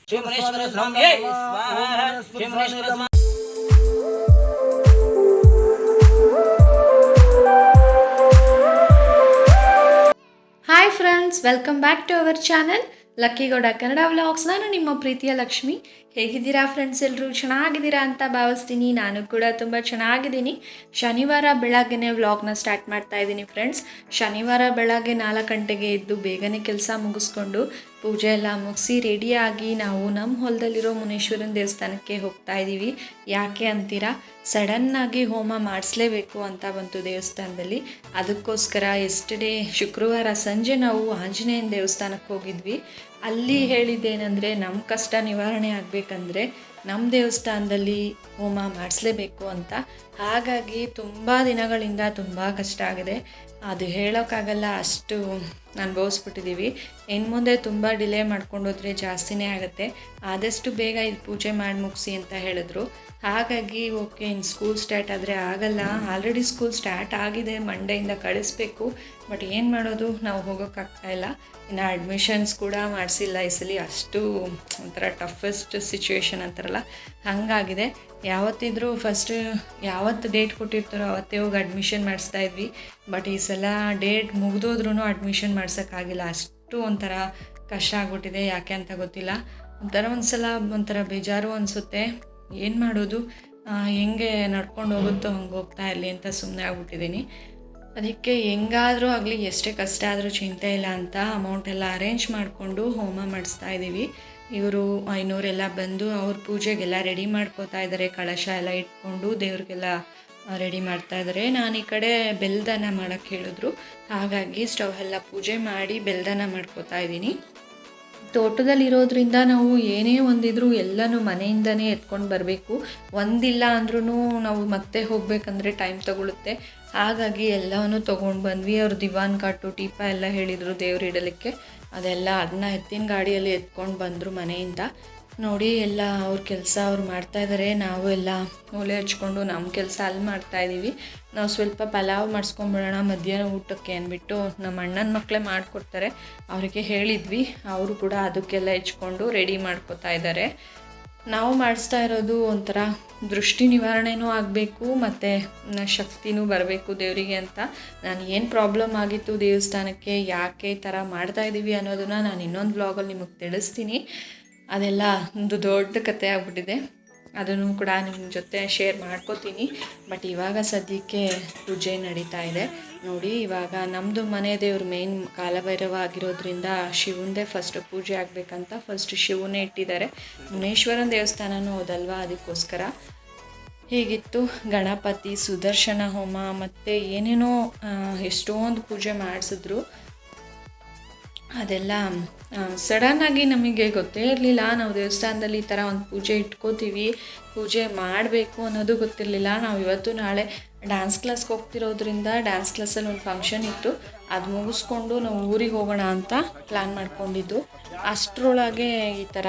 ಶ್ರೀ ಮುನೇಶ್ವರ ಸ್ವಾಮಿ ಸ್ವಾಹ. Shri Muneshwara Swami. Hi friends, welcome back to our channel Lucky Gowda Kannada vlogs. ನಾನು ನಿಮ್ಮ ಪ್ರೀತಿಯ ಲಕ್ಷ್ಮಿ. ಹೇಗಿದ್ದೀರಾ ಫ್ರೆಂಡ್ಸ್? ಎಲ್ಲರೂ ಚೆನ್ನಾಗಿದ್ದೀರಾ ಅಂತ ಭಾವಿಸ್ತೀನಿ. ನಾನು ಕೂಡ ತುಂಬ ಚೆನ್ನಾಗಿದ್ದೀನಿ. ಶನಿವಾರ ಬೆಳಗ್ಗೆ ವ್ಲಾಗ್ನ ಸ್ಟಾರ್ಟ್ ಮಾಡ್ತಾ ಇದ್ದೀನಿ ಫ್ರೆಂಡ್ಸ್. ಶನಿವಾರ ಬೆಳಗ್ಗೆ 4 ಗಂಟೆಗೆ ಎದ್ದು ಬೇಗನೆ ಕೆಲಸ ಮುಗಿಸ್ಕೊಂಡು ಪೂಜೆ ಎಲ್ಲ ಮುಗಿಸಿ ರೆಡಿಯಾಗಿ ನಾವು ನಮ್ಮ ಹೊಲದಲ್ಲಿರೋ ಮುನೇಶ್ವರನ ದೇವಸ್ಥಾನಕ್ಕೆ ಹೋಗ್ತಾ ಇದ್ದೀವಿ. ಯಾಕೆ ಅಂತೀರಾ? ಸಡನ್ನಾಗಿ ಹೋಮ ಮಾಡಿಸ್ಲೇಬೇಕು ಅಂತ ಬಂತು ದೇವಸ್ಥಾನದಲ್ಲಿ. ಅದಕ್ಕೋಸ್ಕರ ಎಸ್ಟರ್ಡೇ ಶುಕ್ರವಾರ ಸಂಜೆ ನಾವು ಆಂಜನೇಯನ ದೇವಸ್ಥಾನಕ್ಕೆ ಹೋಗಿದ್ವಿ. ಅಲ್ಲಿ ಹೇಳಿದ್ದೇನೆಂದರೆ, ನಮ್ಮ ಕಷ್ಟ ನಿವಾರಣೆ ಆಗಬೇಕಂದ್ರೆ ನಮ್ಮ ದೇವಸ್ಥಾನದಲ್ಲಿ ಹೋಮ ಮಾಡಿಸ್ಲೇಬೇಕು ಅಂತ. ಹಾಗಾಗಿ ತುಂಬ ದಿನಗಳಿಂದ ತುಂಬ ಕಷ್ಟ ಆಗಿದೆ. ಅದು ಹೇಳೋಕ್ಕಾಗಲ್ಲ, ಅಷ್ಟು ಅನುಭವಿಸ್ಬಿಟ್ಟಿದ್ದೀವಿ. ಇನ್ನು ಮುಂದೆ ತುಂಬ ಡಿಲೇ ಮಾಡ್ಕೊಂಡೋದ್ರೆ ಜಾಸ್ತಿನೇ ಆಗುತ್ತೆ. ಆದಷ್ಟು ಬೇಗ ಇದು ಪೂಜೆ ಮಾಡಿ ಮುಗಿಸಿ ಅಂತ ಹೇಳಿದ್ರು. ಹಾಗಾಗಿ ಓಕೆ, ಇನ್ನು ಸ್ಕೂಲ್ ಸ್ಟಾರ್ಟ್ ಆದರೆ ಆಗಲ್ಲ. ಆಲ್ರೆಡಿ ಸ್ಕೂಲ್ ಸ್ಟಾರ್ಟ್ ಆಗಿದೆ, ಮಂಡೆಯಿಂದ ಕಳಿಸ್ಬೇಕು. ಬಟ್ ಏನು ಮಾಡೋದು, ನಾವು ಹೋಗೋಕ್ಕಾಗ್ತಾಯಿಲ್ಲ. ಇನ್ನು ಅಡ್ಮಿಷನ್ಸ್ ಕೂಡ ಮಾಡಿಸಿಲ್ಲ ಈ ಸಲ. ಅಷ್ಟು ಒಂಥರ ಟಫೆಸ್ಟ್ ಸಿಚುವೇಶನ್ ಅಂತಾರಲ್ಲ, ಹಾಗಾಗಿದೆ. ಯಾವತ್ತಿದ್ರೂ ಫಸ್ಟ್ ಯಾವತ್ತು ಡೇಟ್ ಕೊಟ್ಟಿರ್ತಾರೋ ಅವತ್ತೇ ಹೋಗಿ ಅಡ್ಮಿಷನ್ ಮಾಡಿಸ್ತಾ ಇದ್ವಿ. ಬಟ್ ಈ ಸಲ ಡೇಟ್ ಮುಗಿದೋದ್ರೂ ಅಡ್ಮಿಷನ್ ಮಾಡ್ಸೋಕ್ಕಾಗಿಲ್ಲ. ಅಷ್ಟು ಒಂಥರ ಕಷ್ಟ ಆಗ್ಬಿಟ್ಟಿದೆ. ಯಾಕೆ ಅಂತ ಗೊತ್ತಿಲ್ಲ. ಒಂಥರ ಬೇಜಾರು ಅನಿಸುತ್ತೆ. ಏನು ಮಾಡೋದು, ಹೆಂಗೆ ನಡ್ಕೊಂಡು ಹೋಗುತ್ತೋ ಹಂಗೆ ಹೋಗ್ತಾ ಇರಲಿ ಅಂತ ಸುಮ್ಮನೆ ಆಗ್ಬಿಟ್ಟಿದ್ದೀನಿ. ಅದಕ್ಕೆ ಹೆಂಗಾದರೂ ಆಗಲಿ, ಎಷ್ಟೇ ಕಷ್ಟ ಆದರೂ ಚಿಂತೆ ಇಲ್ಲ ಅಂತ ಅಮೌಂಟ್ ಎಲ್ಲ ಅರೇಂಜ್ ಮಾಡಿಕೊಂಡು ಹೋಮ ಮಾಡಿಸ್ತಾ ಇದ್ದೀವಿ. ಇವರು 500 ಎಲ್ಲ ಬಂದು ಅವ್ರ ಪೂಜೆಗೆಲ್ಲ ರೆಡಿ ಮಾಡ್ಕೋತಾ ಇದ್ದಾರೆ. ಕಳಶ ಎಲ್ಲ ಇಟ್ಕೊಂಡು ದೇವ್ರಿಗೆಲ್ಲ ರೆಡಿ ಮಾಡ್ತಾ ಇದ್ದಾರೆ. ನಾನು ಈ ಕಡೆ ಬೆಲ್ಲದಾನ ಮಾಡೋಕ್ಕೆ ಹೇಳಿದ್ರು. ಹಾಗಾಗಿ ಸ್ಟವ್ ಎಲ್ಲ ಪೂಜೆ ಮಾಡಿ ಬೆಲ್ಲದಾನ ಮಾಡ್ಕೋತಾ ಇದ್ದೀನಿ. ತೋಟದಲ್ಲಿರೋದ್ರಿಂದ ನಾವು ಏನೇ ಒಂದಿದ್ರೂ ಎಲ್ಲನೂ ಮನೆಯಿಂದನೇ ಎತ್ಕೊಂಡು ಬರಬೇಕು. ಒಂದಿಲ್ಲ ಅಂದ್ರೂ ನಾವು ಮತ್ತೆ ಹೋಗಬೇಕಂದ್ರೆ ಟೈಮ್ ತಗೊಳುತ್ತೆ. ಹಾಗಾಗಿ ಎಲ್ಲವನ್ನೂ ತೊಗೊಂಡು ಬಂದ್ವಿ. ಅವರು ದಿವಾನ್ ಕಾಟು ಟೀಪ ಎಲ್ಲ ಹೇಳಿದರು ದೇವ್ರು ಇಡಲಿಕ್ಕೆ. ಅದನ್ನ ಎತ್ತಿನ ಗಾಡಿಯಲ್ಲಿ ಎತ್ಕೊಂಡು ಬಂದರು ಮನೆಯಿಂದ. ನೋಡಿ, ಎಲ್ಲ ಅವ್ರ ಕೆಲಸ ಅವ್ರು ಮಾಡ್ತಾಯಿದ್ದಾರೆ. ನಾವು ಎಲ್ಲ ಒಲೆ ಹಚ್ಕೊಂಡು ನಮ್ಮ ಕೆಲಸ ಅಲ್ಲಿ ಮಾಡ್ತಾಯಿದ್ದೀವಿ. ನಾವು ಸ್ವಲ್ಪ ಪಲಾವ್ ಮಾಡಿಸ್ಕೊಂಬಿಡೋಣ ಮಧ್ಯಾಹ್ನ ಊಟಕ್ಕೆ ಅಂದ್ಬಿಟ್ಟು ನಮ್ಮ ಅಣ್ಣನ ಮಕ್ಕಳೇ ಮಾಡಿಕೊಡ್ತಾರೆ, ಅವರಿಗೆ ಹೇಳಿದ್ವಿ. ಅವರು ಕೂಡ ಅದಕ್ಕೆಲ್ಲ ಹೆಚ್ಕೊಂಡು ರೆಡಿ ಮಾಡ್ಕೋತಾ ಇದ್ದಾರೆ. ನಾವು ಮಾಡಿಸ್ತಾ ಇರೋದು ಒಂಥರ ದೃಷ್ಟಿ ನಿವಾರಣೆನೂ ಆಗಬೇಕು ಮತ್ತು ಶಕ್ತಿನೂ ಬರಬೇಕು ದೇವರಿಗೆ ಅಂತ. ನಾನು ಏನು ಪ್ರಾಬ್ಲಮ್ ಆಗಿತ್ತು ದೇವಸ್ಥಾನಕ್ಕೆ, ಯಾಕೆ ಈ ಥರ ಮಾಡ್ತಾಯಿದ್ದೀವಿ ಅನ್ನೋದನ್ನು ನಾನು ಇನ್ನೊಂದು ವ್ಲಾಗಲ್ಲಿ ನಿಮಗೆ ತಿಳಿಸ್ತೀನಿ. ಅದೆಲ್ಲ ಒಂದು ದೊಡ್ಡ ಕತೆ ಆಗ್ಬಿಟ್ಟಿದೆ. ಅದನ್ನು ಕೂಡ ನಿಮ್ಮ ಜೊತೆ ಶೇರ್ ಮಾಡ್ಕೋತೀನಿ. ಬಟ್ ಇವಾಗ ಸದ್ಯಕ್ಕೆ ಪೂಜೆ ನಡೀತಾ ಇದೆ. ನೋಡಿ, ಇವಾಗ ನಮ್ಮದು ಮನೆ ದೇವ್ರ ಮೇನ್ ಕಾಲಭೈರವ ಆಗಿರೋದ್ರಿಂದ ಶಿವಂದೇ ಫಸ್ಟ್ ಪೂಜೆ ಆಗಬೇಕಂತ ಫಸ್ಟ್ ಶಿವನೇ ಇಟ್ಟಿದ್ದಾರೆ. ಮುನೇಶ್ವರನ ದೇವಸ್ಥಾನನೂ ಹೌದಲ್ವಾ, ಅದಕ್ಕೋಸ್ಕರ ಹೀಗಿತ್ತು. ಗಣಪತಿ, ಸುದರ್ಶನ ಹೋಮ ಮತ್ತು ಏನೇನೋ ಎಷ್ಟೊಂದು ಪೂಜೆ ಮಾಡಿಸಿದ್ರು. ಅದೆಲ್ಲ ಸಡನ್ನಾಗಿ ನಮಗೆ ಗೊತ್ತೇ ಇರಲಿಲ್ಲ. ನಾವು ದೇವಸ್ಥಾನದಲ್ಲಿ ಈ ಥರ ಒಂದು ಪೂಜೆ ಇಟ್ಕೋತೀವಿ, ಪೂಜೆ ಮಾಡಬೇಕು ಅನ್ನೋದು ಗೊತ್ತಿರಲಿಲ್ಲ. ನಾವು ಇವತ್ತು ನಾಳೆ ಡ್ಯಾನ್ಸ್ ಕ್ಲಾಸ್ಗೆ ಹೋಗ್ತಿರೋದ್ರಿಂದ ಡ್ಯಾನ್ಸ್ ಕ್ಲಾಸಲ್ಲಿ ಒಂದು ಫಂಕ್ಷನ್ ಇತ್ತು. ಅದು ಮುಗಿಸ್ಕೊಂಡು ನಾವು ಊರಿಗೆ ಹೋಗೋಣ ಅಂತ ಪ್ಲ್ಯಾನ್ ಮಾಡ್ಕೊಂಡಿದ್ದು. ಅಷ್ಟರೊಳಗೆ ಈ ಥರ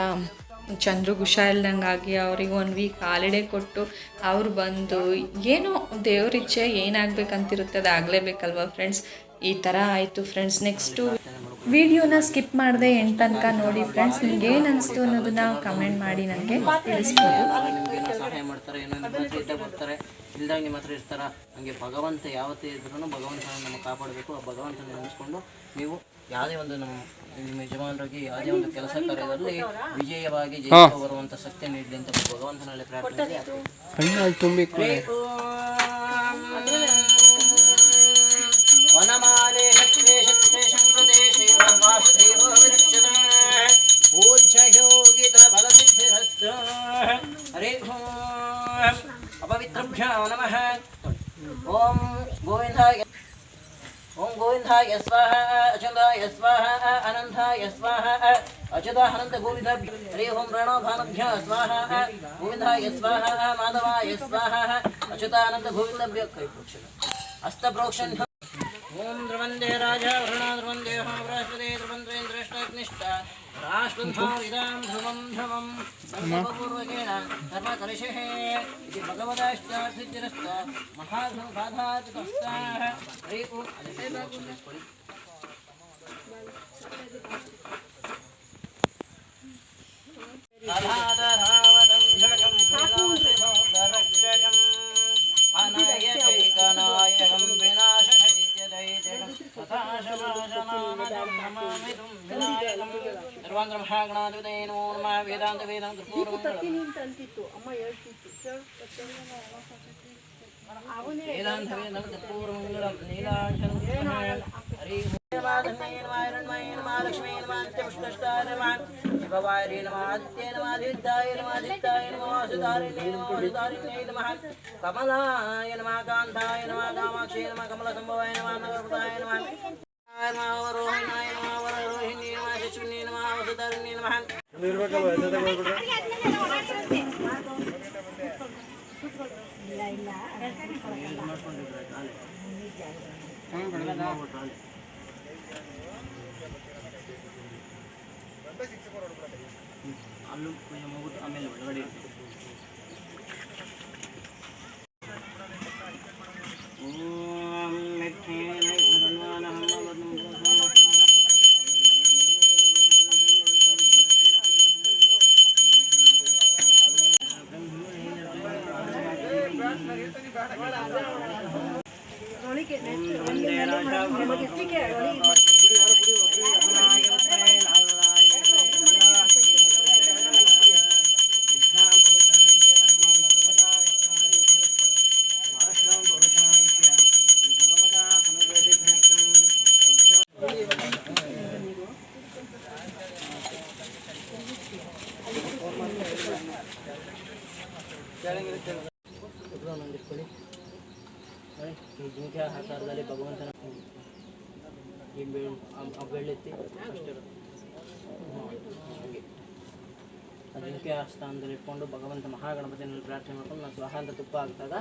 ಚಂದ್ರಗೆ ಹುಷಾರಿಲ್ದಂಗಾಗಿ ಅವ್ರಿಗೆ 1 ವೀಕ್ ಹಾಲಿಡೇ ಕೊಟ್ಟು ಅವ್ರು ಬಂದು, ಏನೋ ದೇವ್ರಿಚ್ಛೆ ಏನಾಗಬೇಕಂತಿರುತ್ತೆ ಅದು ಆಗಲೇಬೇಕಲ್ವ ಫ್ರೆಂಡ್ಸ್. ಈ ಥರ ಆಯಿತು ಫ್ರೆಂಡ್ಸ್. ನೆಕ್ಸ್ಟು ವಿಡಿಯೋನ ಸ್ಕಿಪ್ ಮಾಡದೆ ಎಂಡ್ ತನಕ ನೋಡಿ ಫ್ರೆಂಡ್ಸ್. ನಿಮ್ಗೆ ಏನು ಅನಿಸ್ತು ಅನ್ನೋದನ್ನ ಕಮೆಂಟ್ ಮಾಡಿ ನನಗೆ ತಿಳಿಸ್ಬೋದು. ಸಹಾಯ ಮಾಡ್ತಾರೆ, ಏನೋ ನಿಮ್ಮ ಹತ್ರ ಇದ್ದಾಗ ಬರ್ತಾರೆ, ಇಲ್ದಾಗ ನಿಮ್ಮ ಹತ್ರ ಇರ್ತಾರ. ಹಂಗೆ ಭಗವಂತ ಯಾವತ್ತೇ ಇದ್ರೂ ಭಗವಂತನ ನಮಗೆ ಕಾಪಾಡಬೇಕು. ಆ ಭಗವಂತನ ನೆನೆಸ್ಕೊಂಡು ನೀವು ಯಾವುದೇ ಒಂದು ನಿಮ್ಮ ಯಜಮಾನರಿಗೆ ಯಾವುದೇ ಒಂದು ಕೆಲಸ ಕಾರ್ಯದಲ್ಲಿ ವಿಜಯವಾಗಿ ಜಯಿಸಿ ಬರುವಂಥ ಶಕ್ತಿ ನೀಡಲಿ ಅಂತ ಭಗವಂತನಲ್ಲಿ ಪ್ರಾರ್ಥನೆ. ವನಮಾಲೆ ಶಕ್ರೇ ಶಕ್ರೇ ಶಂಕೃತೆ ಶೈವ ವಾಸುದೇವ ವಿರಕ್ಷತೆ ಪೂಜ್ಯ ಯೋಗಿತ ಬಲಸಿದ್ಧಿರಸ್ತ. ಹರೇ ಓಂ. ಅಪವಿತ್ರಭ್ಯೋ ನಮಃ. ಓಂ ಗೋವಿಂದಾಯ ಓಂ ಗೋವಿಂದಾಯ ಸ್ವಾಹ. ಅಚ್ಯುತಾಯ ಸ್ವಾಹ. ಅನಂತಾಯ ಸ್ವಾಹ. ಅಚ್ಯುತಾನಂತ ಗೋವಿಂದಾಭ್ಯ. ಹರೇ ಓಂ ಪ್ರಣವಭಾನಭ್ಯೋ ಸ್ವಾಹ. ಗೋವಿಂದಾಯ ಸ್ವಾಹ. ಮಾಧವಾಯ ಸ್ವಾಹ. ಅಚ್ಯುತಾನಂತ ಗೋವಿಂದಾಭ್ಯ. ಕೈ ಪ್ರೋಕ್ಷಣ ಹಸ್ತ ಪ್ರೋಕ್ಷಣ. ಓಂ ಧ್ರುವಂದೇ ರಾಜ ವರುಣ ಧ್ರುವಂದೇ ಬೃಹಸ್ಪತಿ ಧ್ರುವಂದ್ರೇಂದ್ರಷ್ಟಗ್ನಿ प्रतिष्ठ राष्ट्रधाविदां ध्रुवं ध्रुवं संकल्पपूर्वकेण धर्मकलिशः इति भगवदाष्टासिद्धिरस्त महासंघातादितस्ताः हरि ओं अधाधरावतं जगं विनाशोदरक्षकम् अनायकैकनायकं विनाशैत्यदैत्यकं तथाशमाशनामदं नमामिदं विनायकं सर्वान्तर्महागणाधिपतये नमो नमः वेदान्तवेदं वेदान्तवेदं कर्पूरमङ्गलं नीलाञ्जनं हरि महालक्ष्मी नमः नित्यपुष्टाय नमः शिववार्ये नमः आदित्ये नमः आदित्याय नमः आदित्याय नमः वासुधारिणे नमः वासुधारिणे नमः कमलाय नमः कान्ताय नमः कामाक्षे नमः कमलसम्भवाय नमः नगरपताय नमः वरोहिणाय नमः वररोहिणी नमः शश्विनी नमः वासुधारिणे नमः ಅಲ್ಲೂ ಹೋಗ್ಬಿಟ್ಟು ಆಮೇಲೆ ಒಳಗಡೆ ಓಂ ಜಿಂಕೆ ಆಕಾರದಲ್ಲಿ ಭಗವಂತನ ಈ ಬೆಳ್ಳೆತ್ತಿ ಅಷ್ಟೇ ಜಿಂಕೆ ಸ್ಥಾನದಲ್ಲಿ ಇಟ್ಕೊಂಡು ಭಗವಂತ ಮಹಾಗಣಪತಿಯನ್ನು ಪ್ರಾರ್ಥನೆ ಮಾಡ್ಕೊಂಡು ನಾವು ಸ್ವಾಹ ಅಂತ ತುಪ್ಪ ಹಾಕಿದಾಗ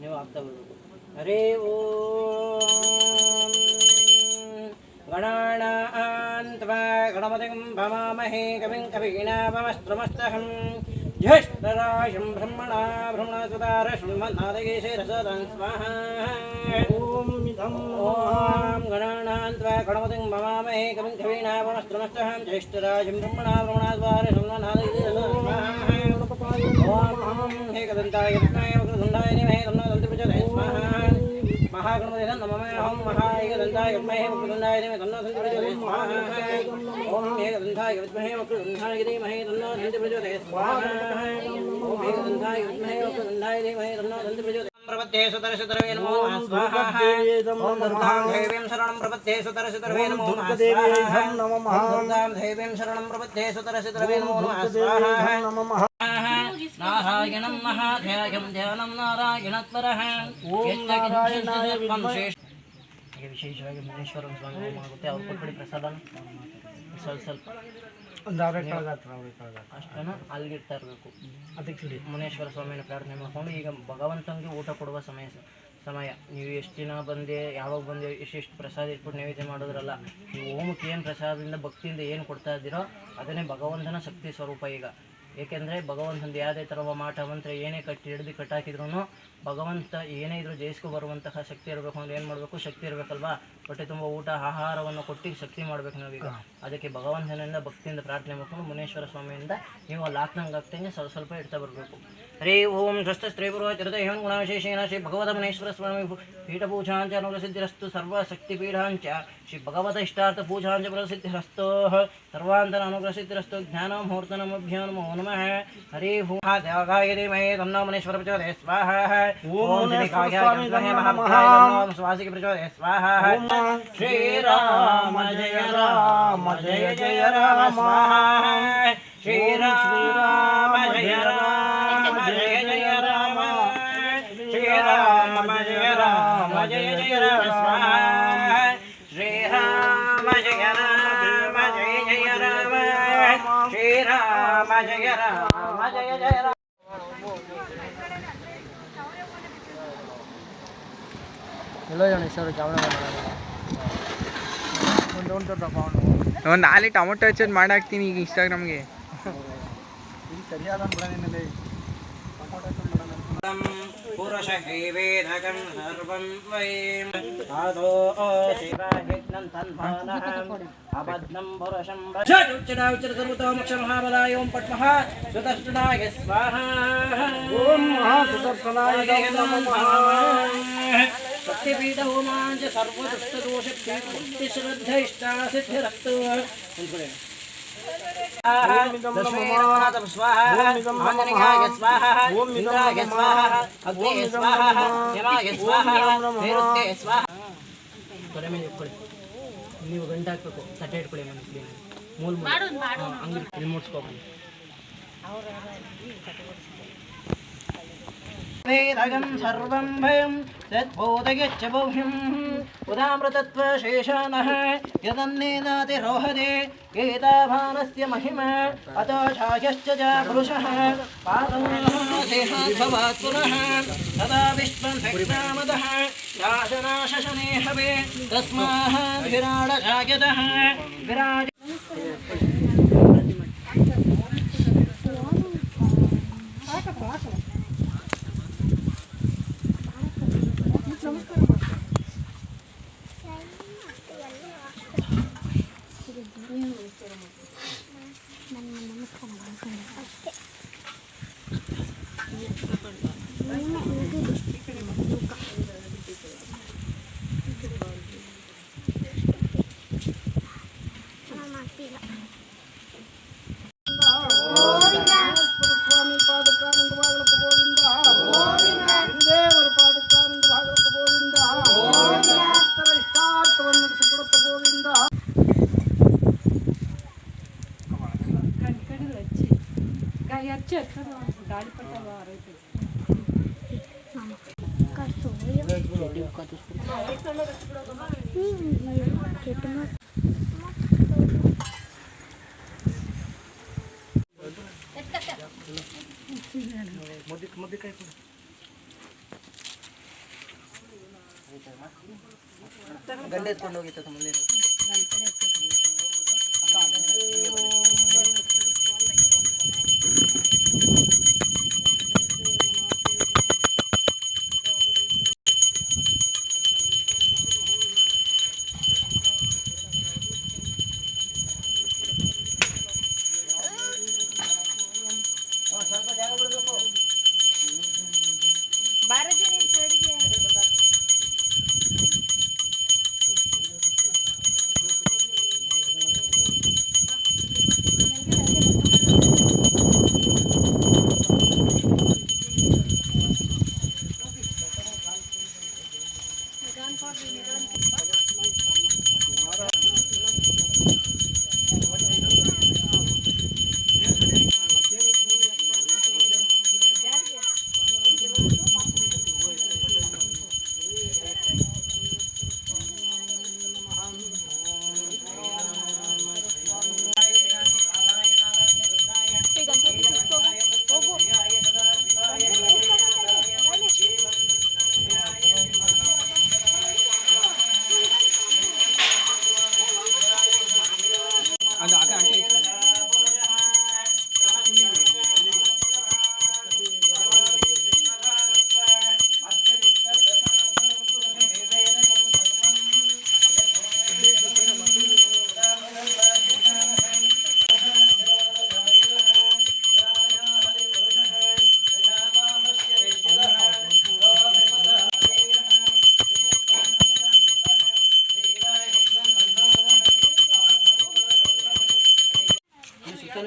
ನೀವು ಆಗ್ತಾ ಬರಬೇಕು. ಹರೇ ಓಂ ಗಣಾನಾನ್ತ್ವಾ ಗಣಪತಿಂ ಭವಾಮಹೇ ಕವಿಂ ಕವಿಗಣಾವಮಸ್ತ್ರಮಸ್ತಹಂ ಜ್ಯೇಷ್ಠರಾಜಂ ಬ್ರಹ್ಮಣಾ ಬ್ರಹ್ಮಣಸುತಾರ ಶೃಣ್ಮನ್ನಾದಗೇಶರಸದಂ ಸ್ವಾಹ. ಓಂ ಗಣಾನಾನ್ತ್ವಾ ಗಣಪತಿಂ ಭವಾಮಹೇ ಕವಿಂ ಕವಿಗಣಾವಮಸ್ತ್ರಮಸ್ತಹಂ ಜ್ಯೇಷ್ಠರಾಜಂ ಬ್ರಹ್ಮಣಾ ಬ್ರಹ್ಮಣಸುತಾರ ಶೃಣ್ಮನ್ನಾದಗೇಶರಸದಂ ಸ್ವಾಹ. ಓಂ ಏಕದಂತಾಯ ವಿಷ್ಣಾಯ ವಕ್ರತುಂಡಾಯ ಧೀಮಹಿ ತನ್ನೋ ದಂತಿಪ್ರಚೋದಯಾತ್ ಸ್ವಾಹ. महागणपते नमः ओम महाएकदन्ताय विद्महे वक्रतुण्डाय धीमहि तन्नो दन्ति प्रचोदयात् स्वाहा. ओम एकदन्ताय विद्महे वक्रतुण्डाय धीमहि तन्नो दन्ति प्रचोदयात् स्वाहा. ओम एकदन्ताय विद्महे वक्रतुण्डाय धीमहि तन्नो दन्ति प्रचोदयात् प्रपद्ये सुतरसुतरवे नमो स्वाहा. ओम दुर्गां देवीं शरणं प्रपद्ये सुतरसुतरवे नमो स्वाहा. ओम दुर्गां देवीं शरणं प्रपद्ये सुतरसुतरवे नमो स्वाहा. नारायणं महाध्यायं ध्यानं नारायणत्वरः ओम नारायणाय विद्महे. ವಿಶೇಷವಾಗಿ ಮುನೇಶ್ವರನ ಸ್ವಾಮಿ ಆಗುತ್ತೆ ಅವ್ರು ಕೊಟ್ಬಿಡಿ ಪ್ರಸಾದನ ಸ್ವಲ್ಪ ಅಷ್ಟನ್ನು ಅಲ್ಲಿಗಿಡ್ತಾ ಇರಬೇಕು. ಅದಕ್ಕೆ ಮುನೇಶ್ವರ ಸ್ವಾಮಿಯನ್ನು ಪ್ರಾರ್ಥನೆ ಮಾಡಿಕೊಂಡು ಈಗ ಭಗವಂತನಿಗೆ ಊಟ ಕೊಡುವ ಸಮಯ ನೀವು ಎಷ್ಟು ದಿನ ಬಂದೆ ಯಾವಾಗ ಬಂದೆ ಎಷ್ಟೆಷ್ಟು ಪ್ರಸಾದ ಇಟ್ಬಿಟ್ಟು ನೈವೇದ್ಯ ಮಾಡೋದ್ರಲ್ಲ, ನೀವು ಹೋಮಕ್ಕೆ ಏನು ಪ್ರಸಾದದಿಂದ ಭಕ್ತಿಯಿಂದ ಏನು ಕೊಡ್ತಾ ಇದ್ದೀರೋ ಅದನ್ನೇ ಭಗವಂತನ ಶಕ್ತಿ ಸ್ವರೂಪ. ಈಗ ಏಕೆಂದರೆ ಭಗವಂತಂದು ಯಾವುದೇ ಥರ ಮಾಟ ಮಂತ್ರ ಏನೇ ಹಿಡಿದು ಕಟ್ಟಾಕಿದ್ರೂ ಭಗವಂತ ಏನೇ ಇದ್ರೂ ಜಯಿಸ್ಕೊ ಬರುವಂತಹ ಶಕ್ತಿ ಇರಬೇಕು ಅಂದ್ರೆ ಏನು ಮಾಡಬೇಕು? ಶಕ್ತಿ ಇರಬೇಕಲ್ವಾ? ಹೊಟ್ಟೆ ತುಂಬ ಊಟ ಆಹಾರವನ್ನು ಕೊಟ್ಟು ಶಕ್ತಿ ಮಾಡಬೇಕು ನಾವೀಗ. ಅದಕ್ಕೆ ಭಗವಂತನಿಂದ ಭಕ್ತಿಯಿಂದ ಪ್ರಾರ್ಥನೆ ಮಾಡ್ಕೊಂಡು ಮುನೇಶ್ವರ ಸ್ವಾಮಿಯಿಂದ ನೀವು ಅಲ್ಲಿ ಹಾಕ್ದಂಗೆ ಆಗ್ತಂಗೆ ಸ್ವಲ್ಪ ಇಡ್ತಾ ಬರಬೇಕು. ಹರಿ ಓಂ ಸ್ವಸ್ಥ ಸ್ತ್ರೀಪೂರ್ವ ಚಿರತೆ ಹೇಮ ಗುಣವಿಶೇಷೇಣ ಶ್ರೀ ಭಗವತ ಮುನೇಶ್ವರ ಸ್ವಾಮಿ ಪೀಠಪೂಜಾಂಚ ಅನುಗ್ರಹಸಿದ್ಧಿರಸ್ತು ಸರ್ವ ಶಕ್ತಿ ಪೀಠಾಂಚ ಶ್ರೀ ಭಗವತ ಇಷ್ಟಾರ್ಥ ಪೂಜಾಂಚ ಪ್ರಸಿದ್ಧಿರಸ್ತು ಸರ್ವಾಂತರ ಅನುಗ್ರಹಸಿದ್ಧಿರಸ್ತು ಜ್ಞಾನ ಮುಹೂರ್ತನಮಭ್ಯೋ ನಮೋ ನಮಃ. ಹರಿ ಓಂ ದೇವಗಾಯ ಧೀಮಹಿ ತನ್ನೋ ಮುನೇಶ್ವರ ಪ್ರಚೋದಯಾತ್ ಸ್ವಾಹ. ಓಂ ಸ್ವಾಸಿಗೆ ಪ್ರಚೋದಯಾತ್ ಸ್ವಾಹ. ಶ್ರೀರಾಮ ಜಯ ರಾಮ ಜಯ ಜಯ ರಾಮ ಸ್ವಾಹ. ಶ್ರೀರಾಮ ಜಯ ರಾಮ ಜಯ ಜಯ ರಾಮ. ಶ್ರೀರಾಮ ಜಯ ರಾಮ ಜಯ ಜಯ ರಾಮ ಸ್ವಾಹ. ಶ್ರೀರಾಮ ಜಯ ರಾಮ ಜಯ ಜಯ ರಾಮ. ಶ್ರೀರಾಮ ಜಯ ರಾಮ ಜಯ ಜಯ ರಾಮ. ಎಲ್ಲೋ ಜನ ಸರ್ ಜಾವಣ ಒಂದು ನಾಳೆ ಟೊಮೊಟೊ ಹಚ್ಚೋದು ಮಾಡಾಕ್ತೀನಿ ಈಗ ಇನ್ಸ್ಟಾಗ್ರಾಮ್ಗೆ. पुरुषैवेदकं सर्वं वयं आदो शिवाहिग्नं तन्मानः अबद्धं पुरुषं वचुच्चडाउच्चर्गरुतोमक्षमहाबलाय ओं पट्मः सुतष्टुडाय स्वाहा ॐ महासुदर्शनाय नमः शक्तिपीठहोमाञ्च सर्वदुष्टदोषभ्यश्रद्ध इष्टासिद्धिरस्तु स्वाहा आंजनेयाय स्वाहा इंद्राय स्वाहा अग्ने स्वाहा यमाय स्वाहा नैऋत्ये स्वाहा ತೊರೆ ಮೇಲೆ ಇಟ್ಕೊಳ್ಳಿ. ನೀವು ಗಂಟೆ ಹಾಕಬೇಕು, ತಟ್ಟೆ ಇಟ್ಕೊಳ್ಳಿ. ಮನೆ ಮೂಲ ಅಂಗಡಿ ಇಲ್ಲಿ ಮುಟ್ಸ್ಕೊಬನ್ನಿ. वेदगं सर्वं भयं तद्बोधयच्च बहुं उदामृतत्वशेषानः यदन्नेनातिरोहदे एताभानस्य महिमा अतो छायश्च च पुरुषः पादोदेहाद्भवात् पुनः तदा विश्वं भक्तामदः शासनाशशने हवे तस्मात् विराडजायतः विराज ಗಂಡೆ ಎತ್ಕೊಂಡು ಹೋಗಿತ್ತು ಮುಂದೆ.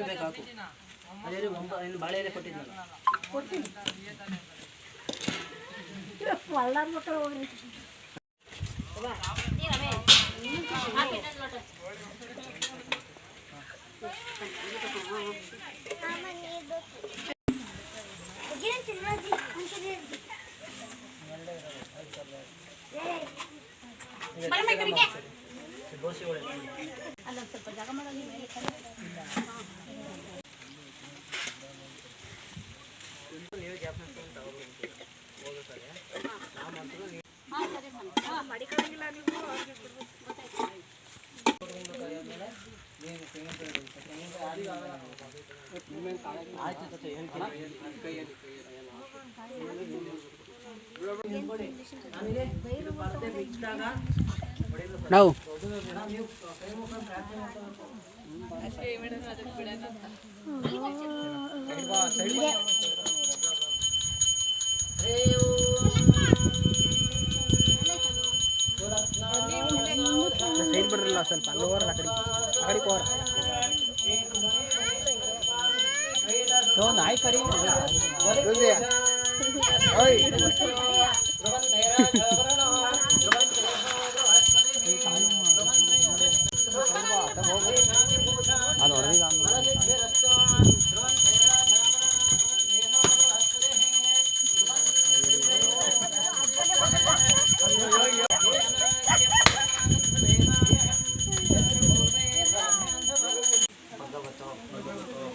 ಬೇಕಾಕು ಅದೇ ಒಂದು ಬಾಳೆ ಎಲೆ ಕೊಟ್ಟಿದ್ನಲ್ಲ ಕೊಡ್ತೀನಿ. ಅಲ್ಲೊಂದು ಸ್ವಲ್ಪ ಜಾಗ ಮಾಡೋದು ಆಯ್ತು ತಾತ, ಏನು ನಾವು ಸೈಡ್ ಬರಲ್ಲ ಸ್ವಲ್ಪ ಅಲ್ಲಿ ಹೋರ ಆ ಕಡೆ ಹೋರ ನಾಯಿ ಕರಿ ಅದು ಹೊಡೆದಿಲ್ಲ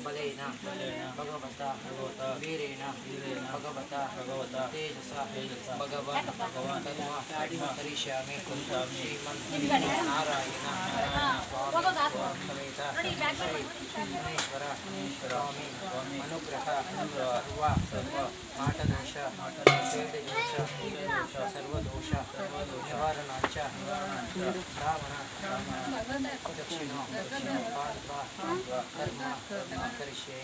ಬಲೇನ ಭಗವತ ವೀರೇಣ ಭಗವತ ತೇಜಸ ಭಗವಾನ್ ಕರ್ಮ ಕರಿಷ್ಯಾಮಿ ಶ್ರೀಮನ್ ನಾರಾಯಣ ಸಮೇತ ಮನೇಶ್ವರ ಸ್ವಾಮಿ ಅನುಗ್ರಹ ಸರ್ವ ಮಾಟದೋಷ ಪೇಡದೋಷ ಸರ್ವದೋಷ ನಿವಾರಣಾಂಚ ಬ್ರಾಹ್ಮಣ ದಕ್ಷಿಣ ಕರ್ಮ ಕರಿಷ್ಯೆ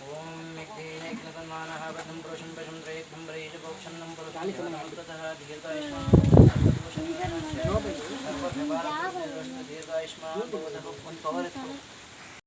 ಓಂ ಮೆಗ್ಧೇನಗ್ನತನ್ಮಾನಃ ಬದ್ಧಂ ಪುರುಷಂ ಪಶಂ ತ್ರಯೇಕಂ ಪ್ರಯೇಷ ಪೌಕ್ಷನ್ನಂ ಪುರುಷಾಮೃತಃ ದೀರ್ಘಾಯುಷ್ಮಾನ್ ಸರ್ವವ್ಯವಹಾರ ದೀರ್ಘಾಯುಷ್ಮಾನ್ ಭವತಃ ಒಂದು ಪವರ್